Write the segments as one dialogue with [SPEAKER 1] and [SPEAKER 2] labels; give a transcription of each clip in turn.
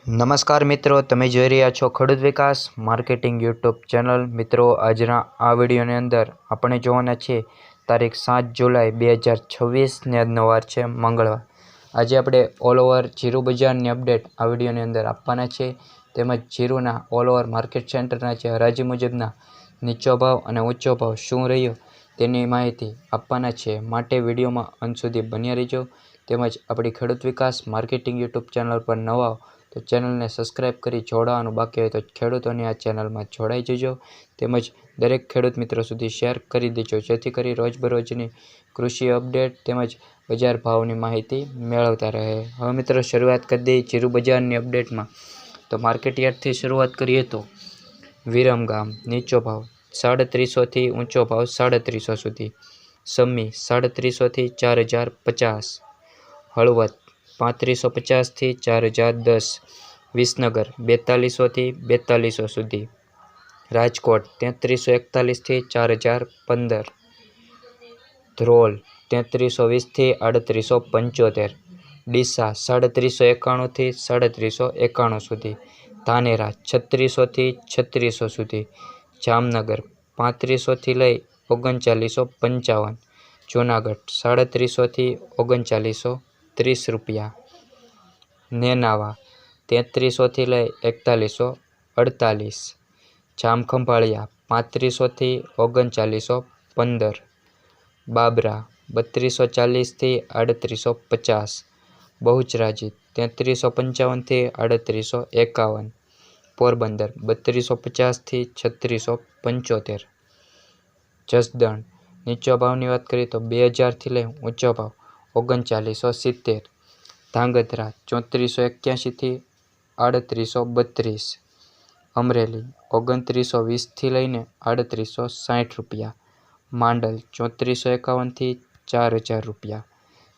[SPEAKER 1] નમસ્કાર મિત્રો, તમે જોઈ રહ્યા છો ખેડૂત વિકાસ માર્કેટિંગ યુટ્યુબ ચેનલ। મિત્રો, આજના આ વિડીયોની અંદર આપણે જોવાના છે તારીખ 7 જુલાઈ 2026 આજનો વાર છે મંગળવાર। આજે આપણે ઓલ ઓવર જીરું બજારની અપડેટ આ વિડીયોની અંદર આપવાના છે, તેમજ જીરુના ઓલ ઓવર માર્કેટ સેન્ટરના જે હરાજી મુજબના નીચો ભાવ અને ઊંચો ભાવ શું રહ્યો તેની માહિતી આપવાના છે, માટે વિડીયોમાં અંત સુધી બન્યા રહેજો। તેમજ આપણી ખેડૂત વિકાસ માર્કેટિંગ યુટ્યુબ ચેનલ પર નવા તો ચેનલને સબસ્ક્રાઇબ કરી જોડાવાનું બાકી હોય તો ખેડૂતોની આ ચેનલમાં જોડાઈ જજો, તેમજ દરેક ખેડૂત મિત્રો સુધી શેર કરી દેજો, જેથી કરી રોજબરોજની કૃષિ અપડેટ તેમજ બજાર ભાવની માહિતી મેળવતા રહે। હવે મિત્રો, શરૂઆત કરી દઈએ જીરું બજારની અપડેટમાં। તો માર્કેટ યાર્ડથી શરૂઆત કરીએ તો વિરમગામ નીચો ભાવ 350 થી ઊંચો ભાવ 350 સુધી, સમી 350 થી 4050, હળવદ 3550 થી 4010, વિસનગર 4200 થી 4200 સુધી, રાજકોટ 3341 થી 4015, ધ્રોલ 3320 થી 3875, ડીસા 3791 થી 3791 સુધી, ધાનેરા 3600 થી 3600 સુધી, જામનગર 3500 થી લઈ 3955, જૂનાગઢ 3700 થી 3930 રૂપિયા, નેનાવા 3300 થી લઈ 4148, જામખંભાળિયા 3500 થી 3915, બાબરા 3240 થી 3850, બહુચરાજી 3355 થી 3851, પોરબંદર 3250 થી 3675, જસદણ નીચો ભાવની વાત કરીએ તો 2000 થી લઈ ઊંચો ભાવ 3970, ધાંગધ્રા 3481 થી 3832, અમરેલી 2920 થી લઈને 3860 રૂપિયા, માંડલ 3451 થી 4000 રૂપિયા,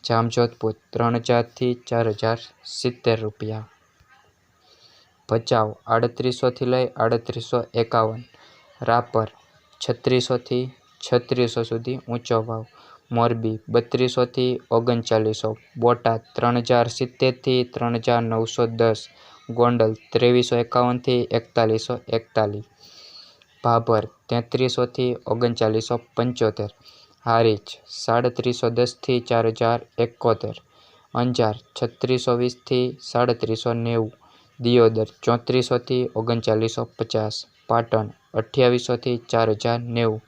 [SPEAKER 1] જામજોધપુર 3000 થી 4070 રૂપિયા, ભચાઉ 3800 થી લઈ 3851, રાપર 3600 થી 3600 સુધી ઊંચો ભાવ, મોરબી 3200 થી 3900, બોટાદ 3070 થી 3910, ગોંડલ 2351 થી 4141, ભાભર 3300 થી 3975, હારીજ 3710 થી 4071, અંજાર 3620 થી 3790, દિયોદર 3400 થી 3950, પાટણ 2800 થી 4090।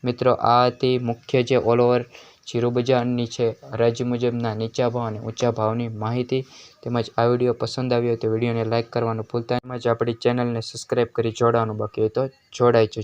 [SPEAKER 1] મિત્રો, આ હતી મુખ્ય જે ઓલ ઓવર જીરું બજારની છે હરાજી મુજબના નીચા ભાવ અને ઊંચા ભાવની માહિતી। તેમજ આ વિડીયો પસંદ આવ્યો તો વિડીયોને લાઇક કરવાનું ભૂલતા નહીં, તેમજ આપણી ચેનલને સબસ્ક્રાઇબ કરી જોડાવાનું બાકી હોય તો જોડાઈ જજો।